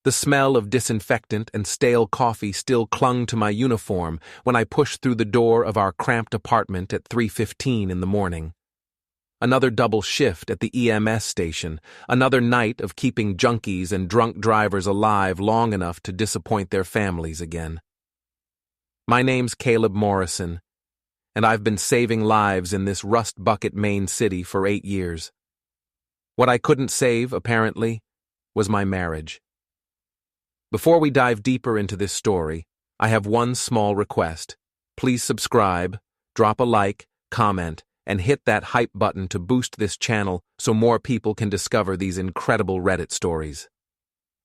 The smell of disinfectant and stale coffee still clung to my uniform when I pushed through the door of our cramped apartment at 3:15 in the morning. Another double shift at the EMS station, another night of keeping junkies and drunk drivers alive long enough to disappoint their families again. My name's Caleb Morrison, and I've been saving lives in this rust bucket Maine city for 8 years. What I couldn't save, apparently, was my marriage. Before we dive deeper into this story, I have one small request. Please subscribe, drop a like, comment, and hit that hype button to boost this channel so more people can discover these incredible Reddit stories.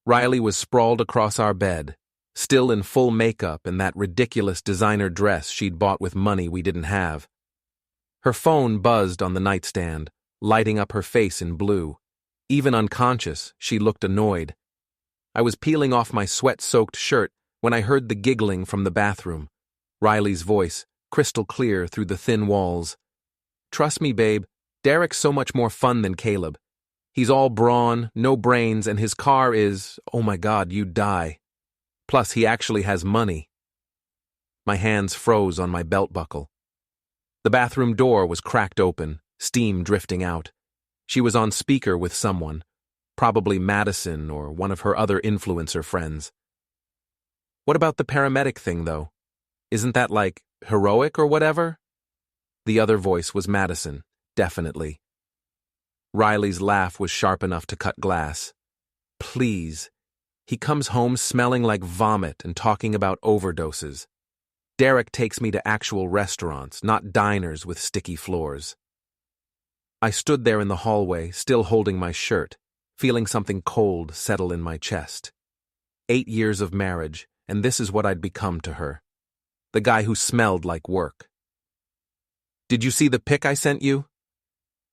Riley was sprawled across our bed, still in full makeup and that ridiculous designer dress she'd bought with money we didn't have. Her phone buzzed on the nightstand, lighting up her face in blue. Even unconscious, she looked annoyed. I was peeling off my sweat-soaked shirt when I heard the giggling from the bathroom. Riley's voice, crystal clear through the thin walls. "Trust me, babe, Derek's so much more fun than Caleb. He's all brawn, no brains, and his car is, oh my God, you'd die. Plus, he actually has money." My hands froze on my belt buckle. The bathroom door was cracked open, steam drifting out. She was on speaker with someone, probably Madison or one of her other influencer friends. "What about the paramedic thing, though? Isn't that, like, heroic or whatever?" The other voice was Madison, definitely. Riley's laugh was sharp enough to cut glass. "Please. He comes home smelling like vomit and talking about overdoses. Derek takes me to actual restaurants, not diners with sticky floors." I stood there in the hallway, still holding my shirt, feeling something cold settle in my chest. 8 years of marriage, and this is what I'd become to her. The guy who smelled like work. "Did you see the pic I sent you?"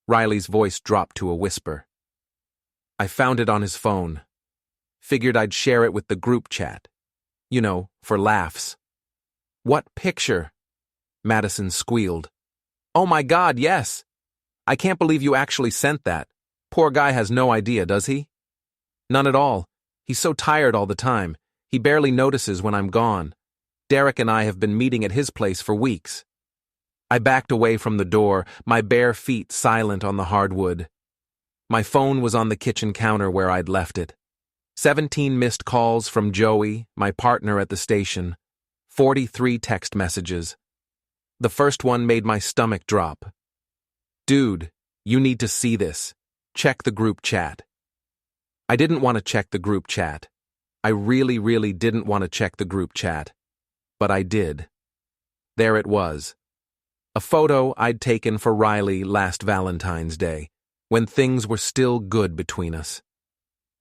Riley's voice dropped to a whisper. "I found it on his phone. Figured I'd share it with the group chat. You know, for laughs." "What picture?" Madison squealed. "Oh my God, yes! I can't believe you actually sent that. Poor guy has no idea, does he?" "None at all. He's so tired all the time. He barely notices when I'm gone. Derek and I have been meeting at his place for weeks." I backed away from the door, my bare feet silent on the hardwood. My phone was on the kitchen counter where I'd left it. 17 missed calls from Joey, my partner at the station. 43 text messages. The first one made my stomach drop. "Dude, you need to see this. Check the group chat." I didn't want to check the group chat. I really didn't want to check the group chat. But I did. There it was. A photo I'd taken for Riley last Valentine's Day, when things were still good between us.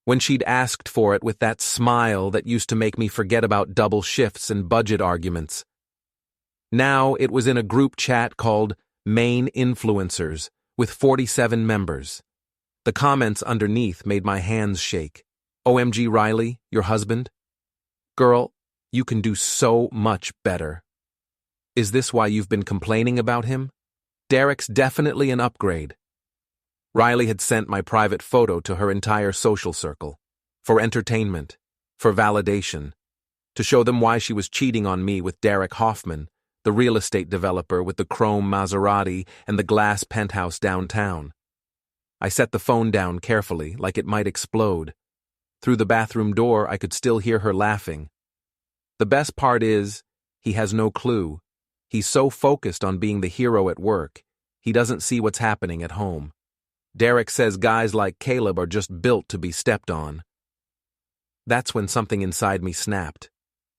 When she'd asked for it with that smile that used to make me forget about double shifts and budget arguments. Now it was in a group chat called Maine Influencers, with 47 members. The comments underneath made my hands shake. "OMG Riley, your husband? Girl, you can do so much better. Is this why you've been complaining about him? Derek's definitely an upgrade." Riley had sent my private photo to her entire social circle. For entertainment. For validation. To show them why she was cheating on me with Derek Hoffman, the real estate developer with the chrome Maserati and the glass penthouse downtown. I set the phone down carefully, like it might explode. Through the bathroom door, I could still hear her laughing. The best part is, he has no clue. He's so focused on being the hero at work, he doesn't see what's happening at home. Derek says guys like Caleb are just built to be stepped on. That's when something inside me snapped.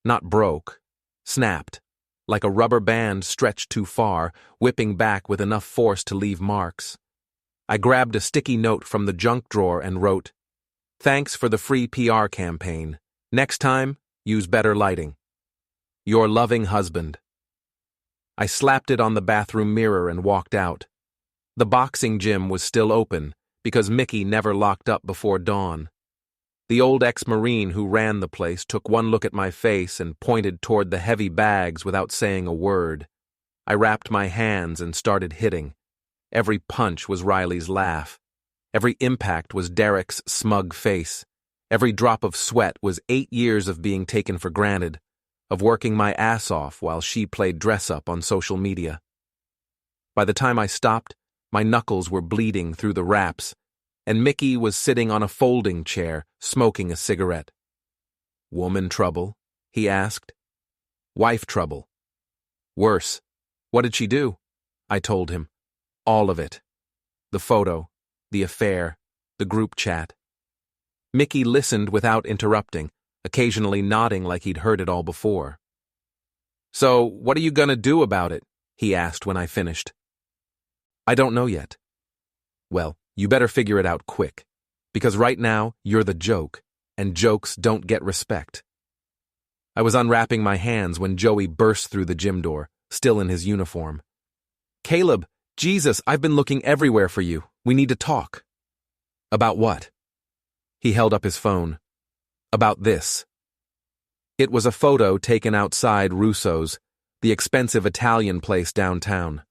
Not broke. Snapped. Like a rubber band stretched too far, whipping back with enough force to leave marks. I grabbed a sticky note from the junk drawer and wrote, "Thanks for the free PR campaign. Next time, use better lighting. Your loving husband." I slapped it on the bathroom mirror and walked out. The boxing gym was still open, because Mickey never locked up before dawn. The old ex-Marine who ran the place took one look at my face and pointed toward the heavy bags without saying a word. I wrapped my hands and started hitting. Every punch was Riley's laugh. Every impact was Derek's smug face. Every drop of sweat was 8 years of being taken for granted, of working my ass off while she played dress-up on social media. By the time I stopped, my knuckles were bleeding through the wraps, and Mickey was sitting on a folding chair, smoking a cigarette. "Woman trouble?" he asked. "Wife trouble." "Worse. What did she do?" I told him. All of it. The photo, the affair, the group chat. Mickey listened without interrupting, occasionally nodding like he'd heard it all before. "So, what are you gonna do about it?" he asked when I finished. "I don't know yet." "Well, you better figure it out quick, because right now you're the joke, and jokes don't get respect." I was unwrapping my hands when Joey burst through the gym door, still in his uniform. "Caleb, Jesus, I've been looking everywhere for you. We need to talk." "About what?" He held up his phone. "About this." It was a photo taken outside Russo's, the expensive Italian place downtown.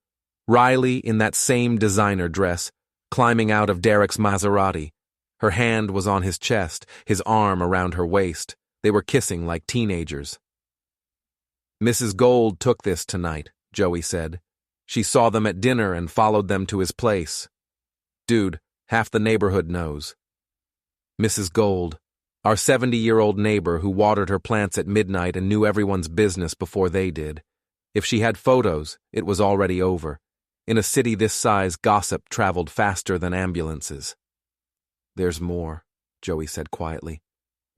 Riley in that same designer dress, climbing out of Derek's Maserati. Her hand was on his chest, his arm around her waist. They were kissing like teenagers. "Mrs. Gold took this tonight," Joey said. "She saw them at dinner and followed them to his place. Dude, half the neighborhood knows." Mrs. Gold, our 70-year-old neighbor who watered her plants at midnight and knew everyone's business before they did. If she had photos, it was already over. In a city this size, gossip traveled faster than ambulances. "There's more," Joey said quietly.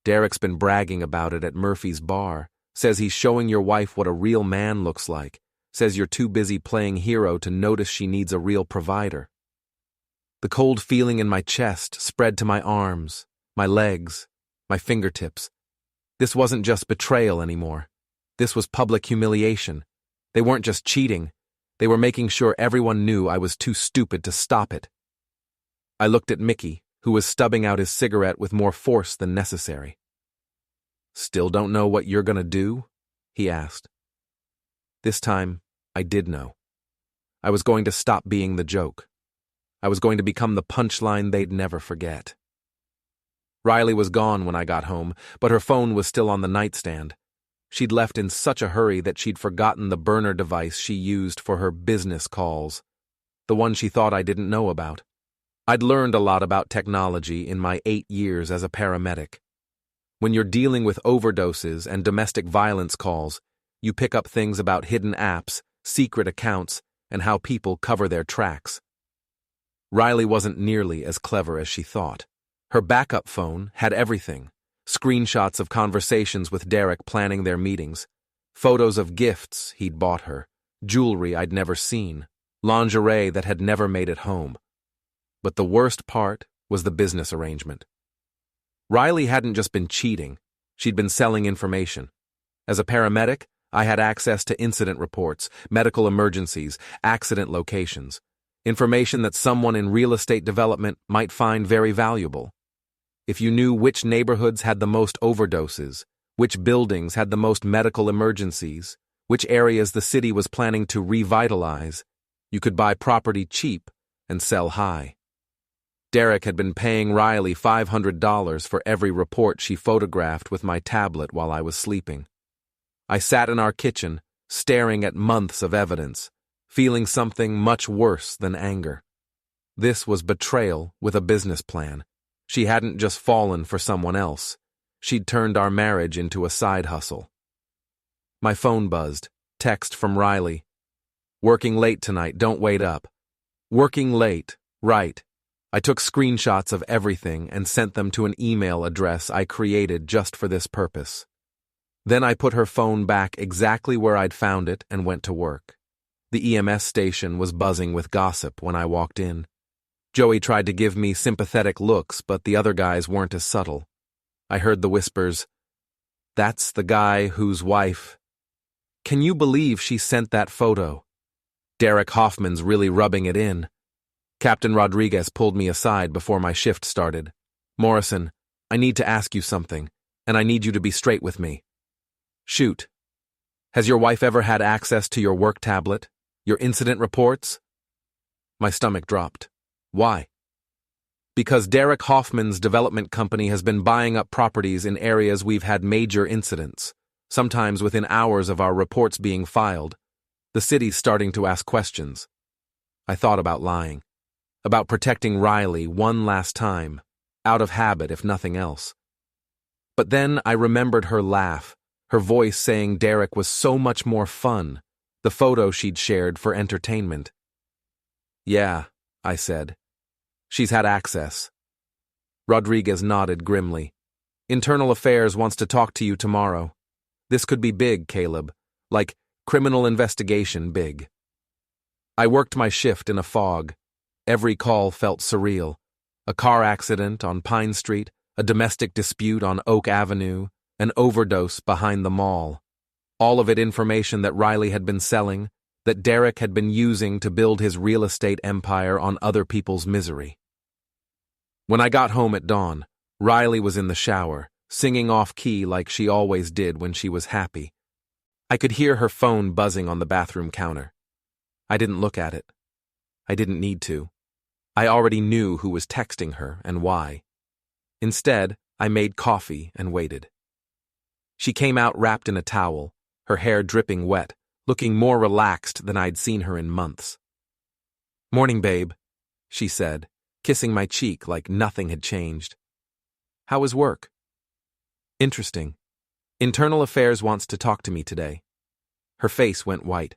"Derek's been bragging about it at Murphy's bar. Says he's showing your wife what a real man looks like. Says you're too busy playing hero to notice she needs a real provider." The cold feeling in my chest spread to my arms, my legs, my fingertips. This wasn't just betrayal anymore. This was public humiliation. They weren't just cheating. They were making sure everyone knew I was too stupid to stop it. I looked at Mickey, who was stubbing out his cigarette with more force than necessary. "Still don't know what you're gonna do?" he asked. This time, I did know. I was going to stop being the joke. I was going to become the punchline they'd never forget. Riley was gone when I got home, but her phone was still on the nightstand. She'd left in such a hurry that she'd forgotten the burner device she used for her business calls, the one she thought I didn't know about. I'd learned a lot about technology in my 8 years as a paramedic. When you're dealing with overdoses and domestic violence calls, you pick up things about hidden apps, secret accounts, and how people cover their tracks. Riley wasn't nearly as clever as she thought. Her backup phone had everything: screenshots of conversations with Derek planning their meetings, photos of gifts he'd bought her, jewelry I'd never seen, lingerie that had never made it home. But the worst part was the business arrangement. Riley hadn't just been cheating, she'd been selling information. As a paramedic, I had access to incident reports, medical emergencies, accident locations, information that someone in real estate development might find very valuable. If you knew which neighborhoods had the most overdoses, which buildings had the most medical emergencies, which areas the city was planning to revitalize, you could buy property cheap and sell high. Derek had been paying Riley $500 for every report she photographed with my tablet while I was sleeping. I sat in our kitchen, staring at months of evidence, feeling something much worse than anger. This was betrayal with a business plan. She hadn't just fallen for someone else. She'd turned our marriage into a side hustle. My phone buzzed. Text from Riley. "Working late tonight, don't wait up." Working late, right. I took screenshots of everything and sent them to an email address I created just for this purpose. Then I put her phone back exactly where I'd found it and went to work. The EMS station was buzzing with gossip when I walked in. Joey tried to give me sympathetic looks, but the other guys weren't as subtle. I heard the whispers, "That's the guy whose wife... Can you believe she sent that photo? Derek Hoffman's really rubbing it in." Captain Rodriguez pulled me aside before my shift started. "Morrison, I need to ask you something, and I need you to be straight with me." "Shoot. Has your wife ever had access to your work tablet? Your incident reports?" My stomach dropped. "Why?" Because Derek Hoffman's development company has been buying up properties in areas we've had major incidents, sometimes within hours of our reports being filed. The city's starting to ask questions. I thought about lying, about protecting Riley one last time, out of habit if nothing else. But then I remembered her laugh, her voice saying Derek was so much more fun, the photo she'd shared for entertainment. Yeah, I said. She's had access. Rodriguez nodded grimly. Internal Affairs wants to talk to you tomorrow. This could be big, Caleb. Like criminal investigation big. I worked my shift in a fog. Every call felt surreal. A car accident on Pine Street, a domestic dispute on Oak Avenue, an overdose behind the mall. All of it information that Riley had been selling, that Derek had been using to build his real estate empire on other people's misery. When I got home at dawn, Riley was in the shower, singing off-key like she always did when she was happy. I could hear her phone buzzing on the bathroom counter. I didn't look at it. I didn't need to. I already knew who was texting her and why. Instead, I made coffee and waited. She came out wrapped in a towel, her hair dripping wet, looking more relaxed than I'd seen her in months. "Morning, babe," she said, kissing my cheek like nothing had changed. "How was work?" "Interesting. Internal Affairs wants to talk to me today." Her face went white.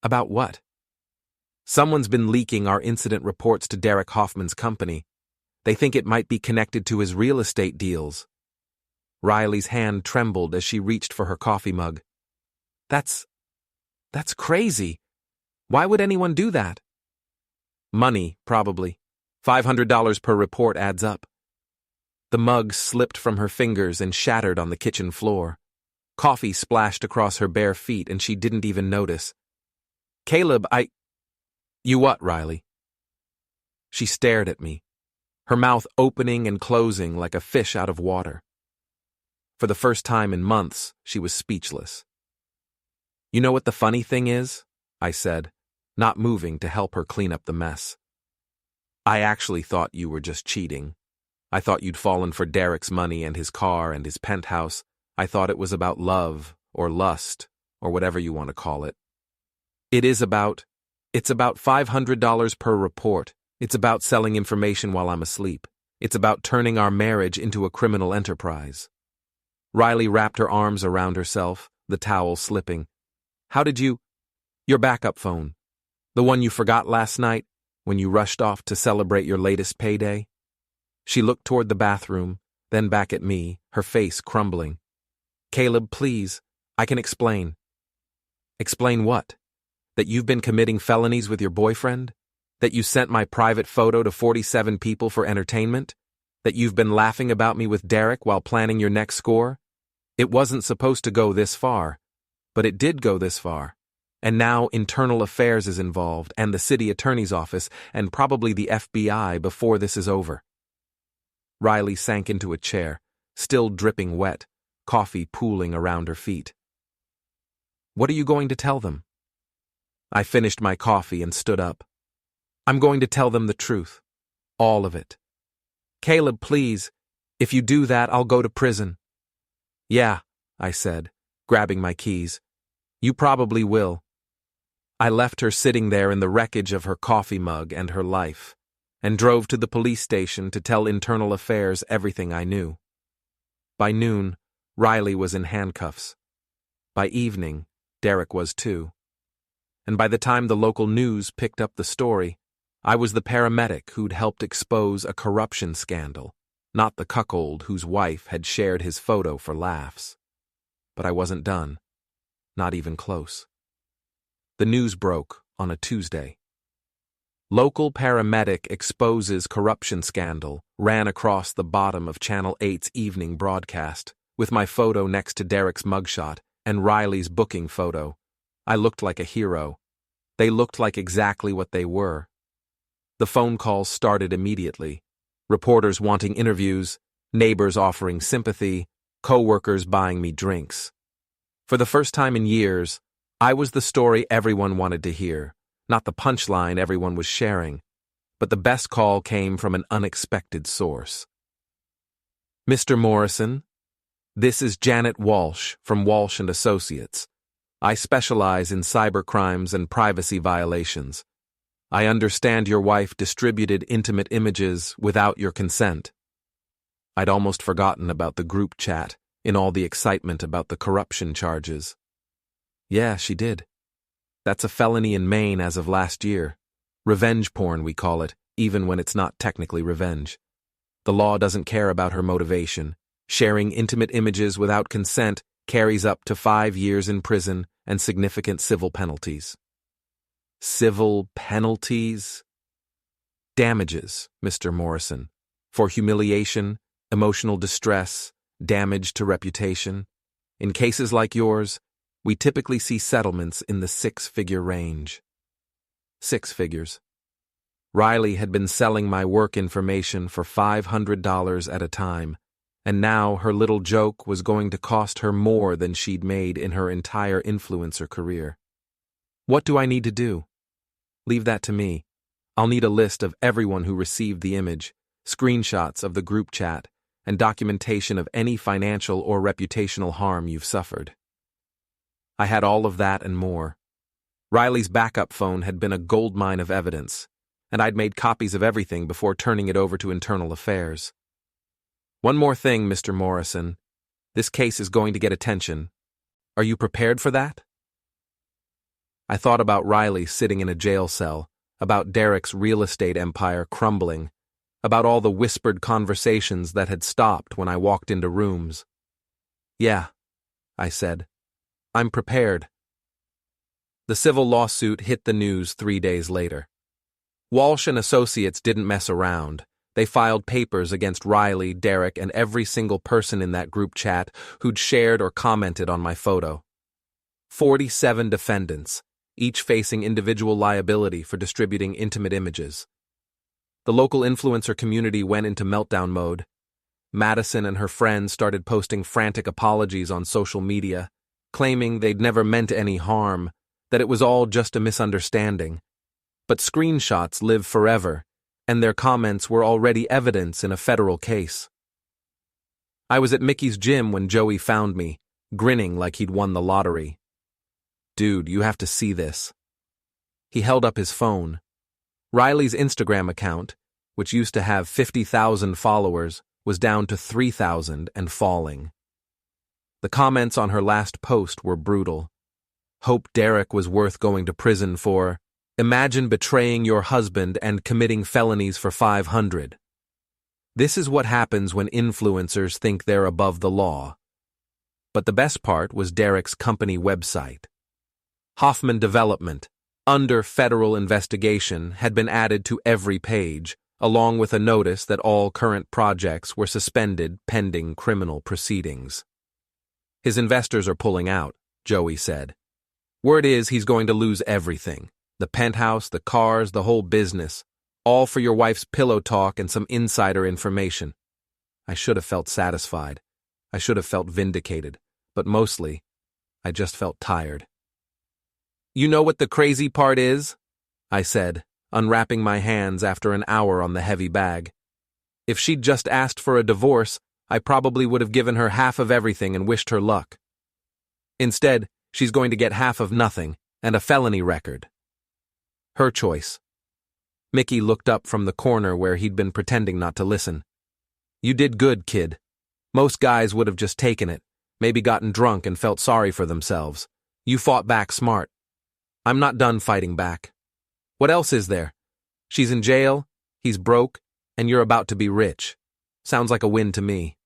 "About what?" "Someone's been leaking our incident reports to Derek Hoffman's company. They think it might be connected to his real estate deals." Riley's hand trembled as she reached for her coffee mug. That's crazy. Why would anyone do that?" "Money, probably. $500 per report adds up." The mug slipped from her fingers and shattered on the kitchen floor. Coffee splashed across her bare feet and she didn't even notice. "Caleb, You what, Riley?" She stared at me, her mouth opening and closing like a fish out of water. For the first time in months, she was speechless. "You know what the funny thing is?" I said, not moving to help her clean up the mess. "I actually thought you were just cheating. I thought you'd fallen for Derek's money and his car and his penthouse. I thought it was about love or lust or whatever you want to call it. It's about $500 per report. It's about selling information while I'm asleep. It's about turning our marriage into a criminal enterprise." Riley wrapped her arms around herself, the towel slipping. "How did you— Your backup phone. The one you forgot last night when you rushed off to celebrate your latest payday?" She looked toward the bathroom, then back at me, her face crumbling. "Caleb, please, I can explain." "Explain what? That you've been committing felonies with your boyfriend? That you sent my private photo to 47 people for entertainment? That you've been laughing about me with Derek while planning your next score? It wasn't supposed to go this far, but it did go this far. And now Internal Affairs is involved, and the city attorney's office, and probably the FBI before this is over." Riley sank into a chair, still dripping wet, coffee pooling around her feet. "What are you going to tell them?" I finished my coffee and stood up. "I'm going to tell them the truth. All of it. Caleb, please. If you do that, I'll go to prison." "Yeah," I said, grabbing my keys. "You probably will." I left her sitting there in the wreckage of her coffee mug and her life, and drove to the police station to tell Internal Affairs everything I knew. By noon, Riley was in handcuffs. By evening, Derek was too. And by the time the local news picked up the story, I was the paramedic who'd helped expose a corruption scandal, not the cuckold whose wife had shared his photo for laughs. But I wasn't done. Not even close. The news broke on a Tuesday. "Local paramedic exposes corruption scandal" ran across the bottom of Channel 8's evening broadcast, with my photo next to Derek's mugshot and Riley's booking photo. I looked like a hero. They looked like exactly what they were. The phone calls started immediately. Reporters wanting interviews, neighbors offering sympathy, co-workers buying me drinks. For the first time in years, I was the story everyone wanted to hear, not the punchline everyone was sharing. but the best call came from an unexpected source. "Mr. Morrison, this is Janet Walsh from Walsh & Associates. I specialize in cybercrimes and privacy violations. I understand your wife distributed intimate images without your consent." I'd almost forgotten about the group chat in all the excitement about the corruption charges. "Yeah, she did. That's a felony in Maine as of last year. Revenge porn, we call it, even when it's not technically revenge. The law doesn't care about her motivation. Sharing intimate images without consent carries up to 5 years in prison and significant civil penalties." Civil penalties? Damages, Mr. Morrison, for humiliation, emotional distress, damage to reputation. In cases like yours, we typically see settlements in the 6-figure range. 6 figures. Riley had been selling my work information for $500 at a time, and now her little joke was going to cost her more than she'd made in her entire influencer career. What do I need to do? Leave that to me. I'll need a list of everyone who received the image, screenshots of the group chat, and documentation of any financial or reputational harm you've suffered. I had all of that and more. Riley's backup phone had been a goldmine of evidence, and I'd made copies of everything before turning it over to Internal Affairs. "One more thing, Mr. Morrison. This case is going to get attention. Are you prepared for that?" I thought about Riley sitting in a jail cell, about Derek's real estate empire crumbling, about all the whispered conversations that had stopped when I walked into rooms. "Yeah," I said. "I'm prepared." The civil lawsuit hit the news 3 days later. Walsh & Associates didn't mess around. They filed papers against Riley, Derek, and every single person in that group chat who'd shared or commented on my photo. 47 defendants, each facing individual liability for distributing intimate images. The local influencer community went into meltdown mode. Madison and her friends started posting frantic apologies on social media, claiming they'd never meant any harm, that it was all just a misunderstanding. But screenshots live forever, and their comments were already evidence in a federal case. I was at Mickey's gym when Joey found me, grinning like he'd won the lottery. "Dude, you have to see this." He held up his phone. Riley's Instagram account, which used to have 50,000 followers, was down to 3,000 and falling. The comments on her last post were brutal. "Hope Derek was worth going to prison for. Imagine betraying your husband and committing felonies for 500. This is what happens when influencers think they're above the law." But the best part was Derek's company website. Hoffman Development, under federal investigation, had been added to every page, along with a notice that all current projects were suspended pending criminal proceedings. "His investors are pulling out," Joey said. "Word is he's going to lose everything. The penthouse, the cars, the whole business. All for your wife's pillow talk and some insider information." I should have felt satisfied. I should have felt vindicated. But mostly, I just felt tired. "You know what the crazy part is?" I said, unwrapping my hands after an hour on the heavy bag. "If she'd just asked for a divorce, I probably would have given her half of everything and wished her luck. Instead, she's going to get half of nothing and a felony record." Her choice. Mickey looked up from the corner where he'd been pretending not to listen. "You did good, kid. Most guys would have just taken it, maybe gotten drunk and felt sorry for themselves. You fought back smart. I'm not done fighting back. What else is there? She's in jail, he's broke, and you're about to be rich. Sounds like a win to me."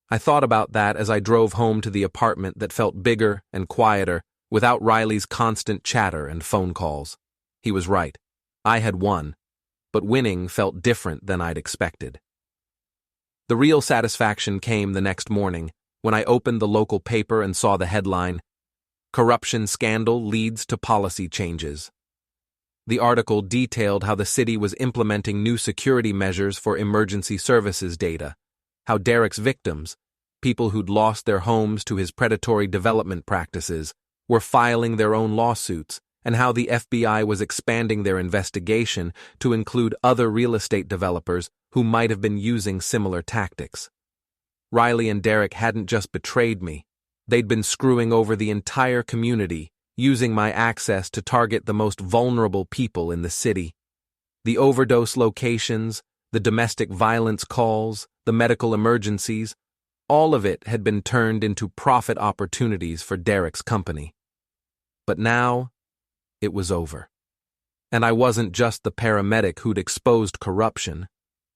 I thought about that as I drove home to the apartment that felt bigger and quieter without Riley's constant chatter and phone calls. He was right. I had won, but winning felt different than I'd expected. The real satisfaction came the next morning when I opened the local paper and saw the headline, "Corruption Scandal Leads to Policy Changes." The article detailed how the city was implementing new security measures for emergency services data, how Derek's victims, people who'd lost their homes to his predatory development practices, were filing their own lawsuits, and how the FBI was expanding their investigation to include other real estate developers who might have been using similar tactics. Riley and Derek hadn't just betrayed me. They'd been screwing over the entire community, using my access to target the most vulnerable people in the city. The overdose locations, the domestic violence calls, the medical emergencies, all of it had been turned into profit opportunities for Derek's company. But now, it was over. And I wasn't just the paramedic who'd exposed corruption.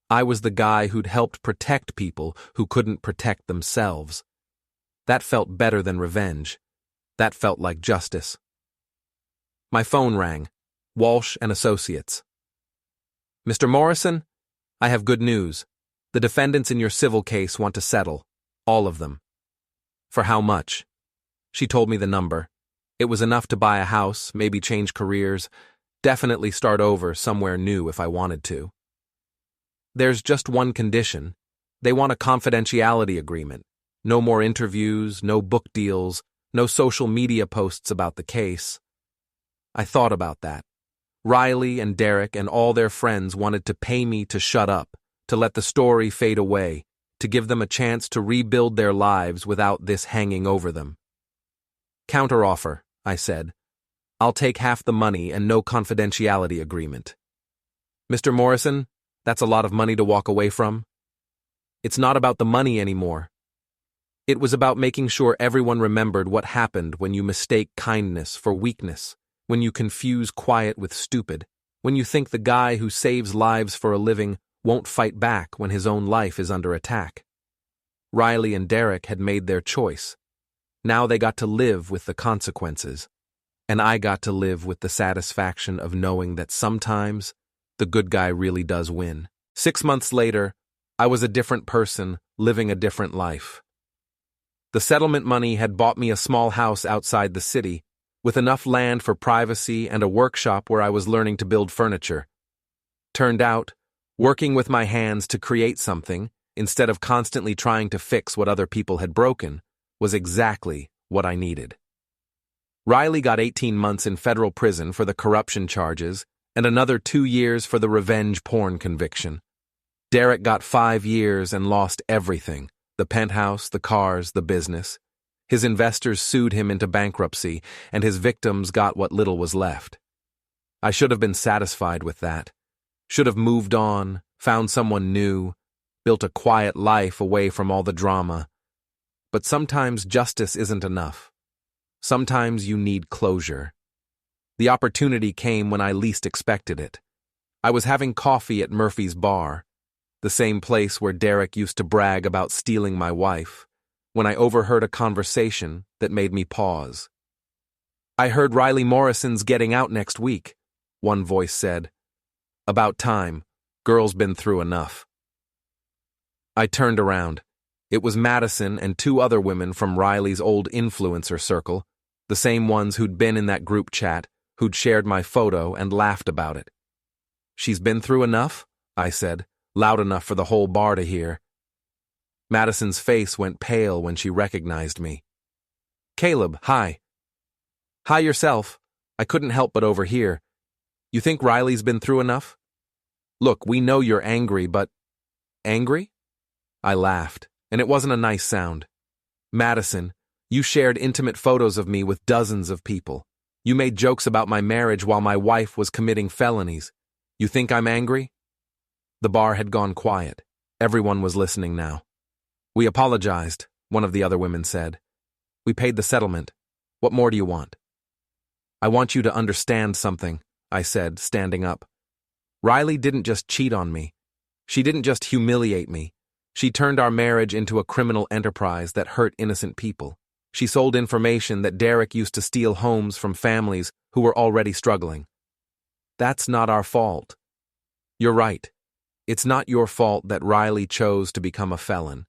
I was the guy who'd helped protect people who couldn't protect themselves. That felt better than revenge. That felt like justice. My phone rang. Walsh and Associates. Mr. Morrison, I have good news. The defendants in your civil case want to settle. All of them. For how much? She told me the number. It was enough to buy a house, maybe change careers, definitely start over somewhere new if I wanted to. There's just one condition. They want a confidentiality agreement. No more interviews, no book deals, no social media posts about the case. I thought about that. Riley and Derek and all their friends wanted to pay me to shut up, to let the story fade away, to give them a chance to rebuild their lives without this hanging over them. Counteroffer, I said. I'll take half the money and no confidentiality agreement. Mr. Morrison, that's a lot of money to walk away from. It's not about the money anymore. It was about making sure everyone remembered what happened when you mistake kindness for weakness, when you confuse quiet with stupid, when you think the guy who saves lives for a living won't fight back when his own life is under attack. Riley and Derek had made their choice. Now they got to live with the consequences, and I got to live with the satisfaction of knowing that sometimes the good guy really does win. 6 months later, I was a different person, living a different life. The settlement money had bought me a small house outside the city, with enough land for privacy and a workshop where I was learning to build furniture. Turned out, working with my hands to create something, instead of constantly trying to fix what other people had broken, was exactly what I needed. Riley got 18 months in federal prison for the corruption charges and another 2 years for the revenge porn conviction. Derek got 5 years and lost everything: the penthouse, the cars, the business. His investors sued him into bankruptcy, and his victims got what little was left. I should have been satisfied with that. Should have moved on, found someone new, built a quiet life away from all the drama. But sometimes justice isn't enough. Sometimes you need closure. The opportunity came when I least expected it. I was having coffee at Murphy's Bar, the same place where Derek used to brag about stealing my wife, when I overheard a conversation that made me pause. I heard Riley Morrison's getting out next week, one voice said. About time. Girl's been through enough. I turned around. It was Madison and 2 other women from Riley's old influencer circle, the same ones who'd been in that group chat, who'd shared my photo and laughed about it. She's been through enough? I said, loud enough for the whole bar to hear. Madison's face went pale when she recognized me. Caleb, hi. Hi yourself. I couldn't help but overhear. You think Riley's been through enough? Look, we know you're angry, but... Angry? I laughed, and it wasn't a nice sound. Madison, you shared intimate photos of me with dozens of people. You made jokes about my marriage while my wife was committing felonies. You think I'm angry? The bar had gone quiet. Everyone was listening now. We apologized, one of the other women said. We paid the settlement. What more do you want? I want you to understand something, I said, standing up. Riley didn't just cheat on me. She didn't just humiliate me. She turned our marriage into a criminal enterprise that hurt innocent people. She sold information that Derek used to steal homes from families who were already struggling. That's not our fault. You're right. It's not your fault that Riley chose to become a felon.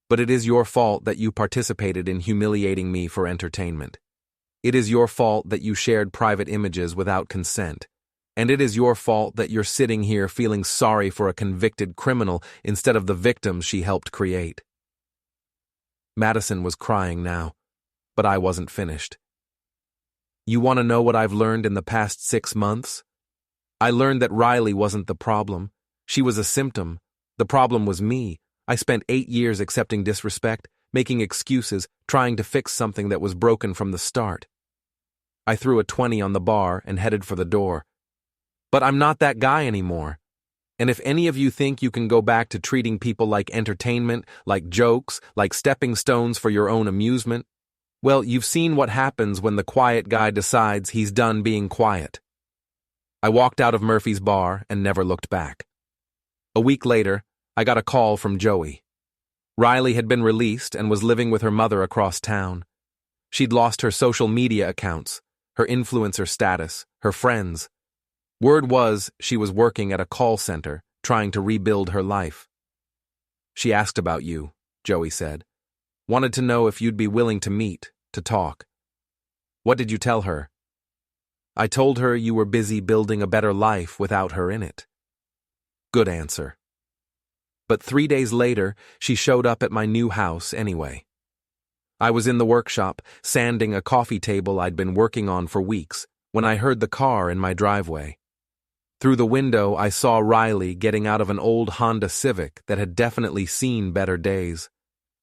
But it is your fault that you participated in humiliating me for entertainment. It is your fault that you shared private images without consent. And it is your fault that you're sitting here feeling sorry for a convicted criminal instead of the victims she helped create. Madison was crying now, but I wasn't finished. You want to know what I've learned in the past 6 months? I learned that Riley wasn't the problem. She was a symptom. The problem was me. I spent 8 years accepting disrespect, making excuses, trying to fix something that was broken from the start. I threw a 20 on the bar and headed for the door. But I'm not that guy anymore. And if any of you think you can go back to treating people like entertainment, like jokes, like stepping stones for your own amusement, well, you've seen what happens when the quiet guy decides he's done being quiet. I walked out of Murphy's bar and never looked back. A week later, I got a call from Joey. Riley had been released and was living with her mother across town. She'd lost her social media accounts, her influencer status, her friends. Word was she was working at a call center, trying to rebuild her life. She asked about you, Joey said. Wanted to know if you'd be willing to meet, to talk. What did you tell her? I told her you were busy building a better life without her in it. Good answer. But 3 days later, she showed up at my new house anyway. I was in the workshop, sanding a coffee table I'd been working on for weeks, when I heard the car in my driveway. Through the window, I saw Riley getting out of an old Honda Civic that had definitely seen better days.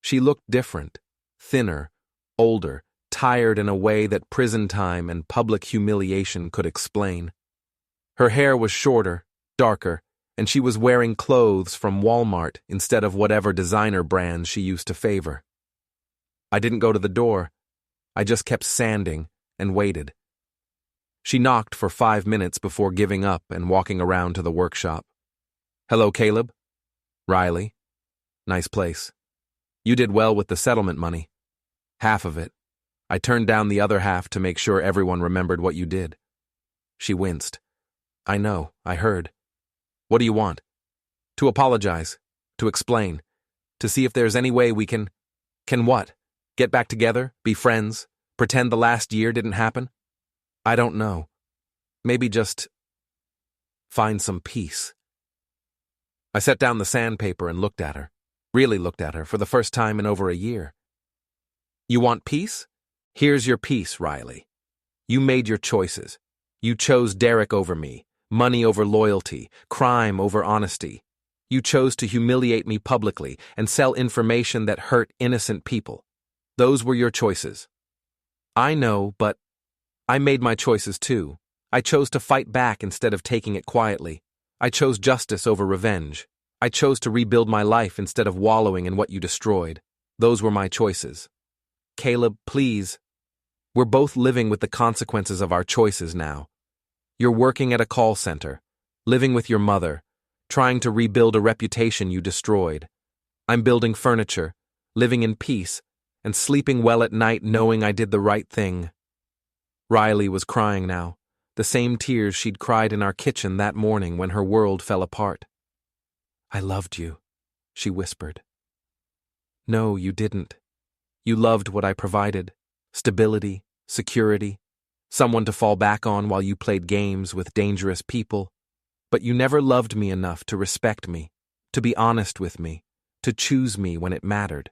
She looked different, thinner, older, tired in a way that prison time and public humiliation could explain. Her hair was shorter, darker, and she was wearing clothes from Walmart instead of whatever designer brands she used to favor. I didn't go to the door. I just kept sanding and waited. She knocked for 5 minutes before giving up and walking around to the workshop. Hello, Caleb? Riley. Nice place. You did well with the settlement money. Half of it. I turned down the other half to make sure everyone remembered what you did. She winced. I know, I heard. What do you want? To apologize. To explain. To see if there's any way we can... Can what? Get back together? Be friends? Pretend the last year didn't happen? I don't know. Maybe just... find some peace. I set down the sandpaper and looked at her. Really looked at her for the first time in over a year. You want peace? Here's your peace, Riley. You made your choices. You chose Derek over me, money over loyalty, crime over honesty. You chose to humiliate me publicly and sell information that hurt innocent people. Those were your choices. I know, but I made my choices too. I chose to fight back instead of taking it quietly. I chose justice over revenge. I chose to rebuild my life instead of wallowing in what you destroyed. Those were my choices. Caleb, please. We're both living with the consequences of our choices now. You're working at a call center, living with your mother, trying to rebuild a reputation you destroyed. I'm building furniture, living in peace, and sleeping well at night knowing I did the right thing. Riley was crying now, the same tears she'd cried in our kitchen that morning when her world fell apart. I loved you, she whispered. No, you didn't. You loved what I provided. Stability, security, someone to fall back on while you played games with dangerous people. But you never loved me enough to respect me, to be honest with me, to choose me when it mattered.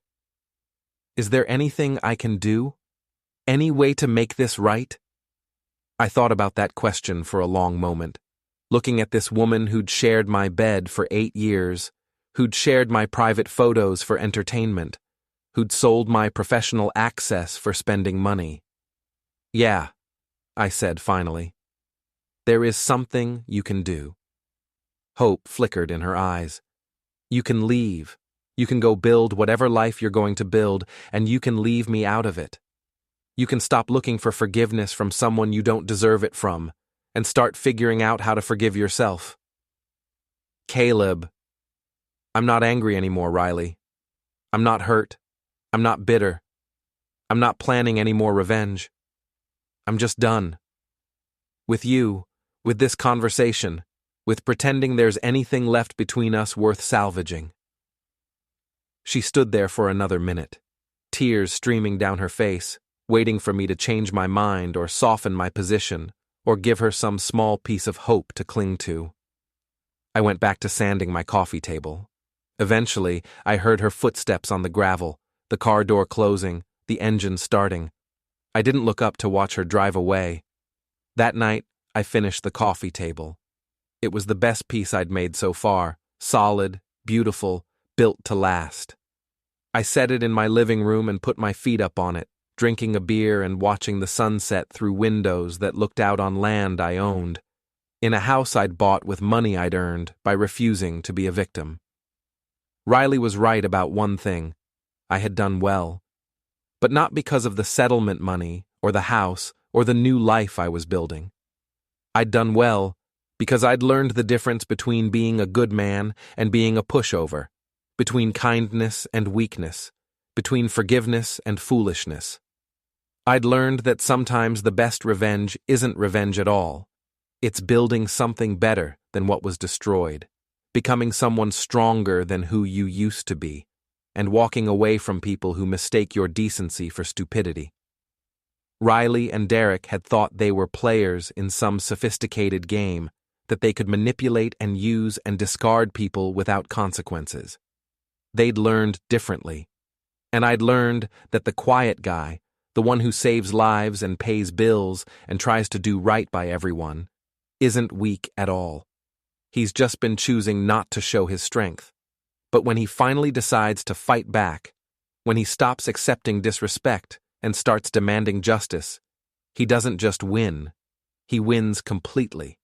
Is there anything I can do? Any way to make this right? I thought about that question for a long moment, looking at this woman who'd shared my bed for 8 years, who'd shared my private photos for entertainment, who'd sold my professional access for spending money. Yeah, I said finally. There is something you can do. Hope flickered in her eyes. You can leave. You can go build whatever life you're going to build, and you can leave me out of it. You can stop looking for forgiveness from someone you don't deserve it from, and start figuring out how to forgive yourself. Caleb. I'm not angry anymore, Riley. I'm not hurt. I'm not bitter. I'm not planning any more revenge. I'm just done. With you, with this conversation, with pretending there's anything left between us worth salvaging. She stood there for another minute, tears streaming down her face, waiting for me to change my mind or soften my position, or give her some small piece of hope to cling to. I went back to sanding my coffee table. Eventually, I heard her footsteps on the gravel, the car door closing, the engine starting. I didn't look up to watch her drive away. That night, I finished the coffee table. It was the best piece I'd made so far, solid, beautiful, built to last. I set it in my living room and put my feet up on it, drinking a beer and watching the sunset through windows that looked out on land I owned, in a house I'd bought with money I'd earned by refusing to be a victim. Riley was right about one thing. I had done well. But not because of the settlement money, or the house, or the new life I was building. I'd done well because I'd learned the difference between being a good man and being a pushover, between kindness and weakness, between forgiveness and foolishness. I'd learned that sometimes the best revenge isn't revenge at all. It's building something better than what was destroyed, becoming someone stronger than who you used to be, and walking away from people who mistake your decency for stupidity. Riley and Derek had thought they were players in some sophisticated game, that they could manipulate and use and discard people without consequences. They'd learned differently. And I'd learned that the quiet guy, the one who saves lives and pays bills and tries to do right by everyone, isn't weak at all. He's just been choosing not to show his strength. But when he finally decides to fight back, when he stops accepting disrespect and starts demanding justice, he doesn't just win, he wins completely.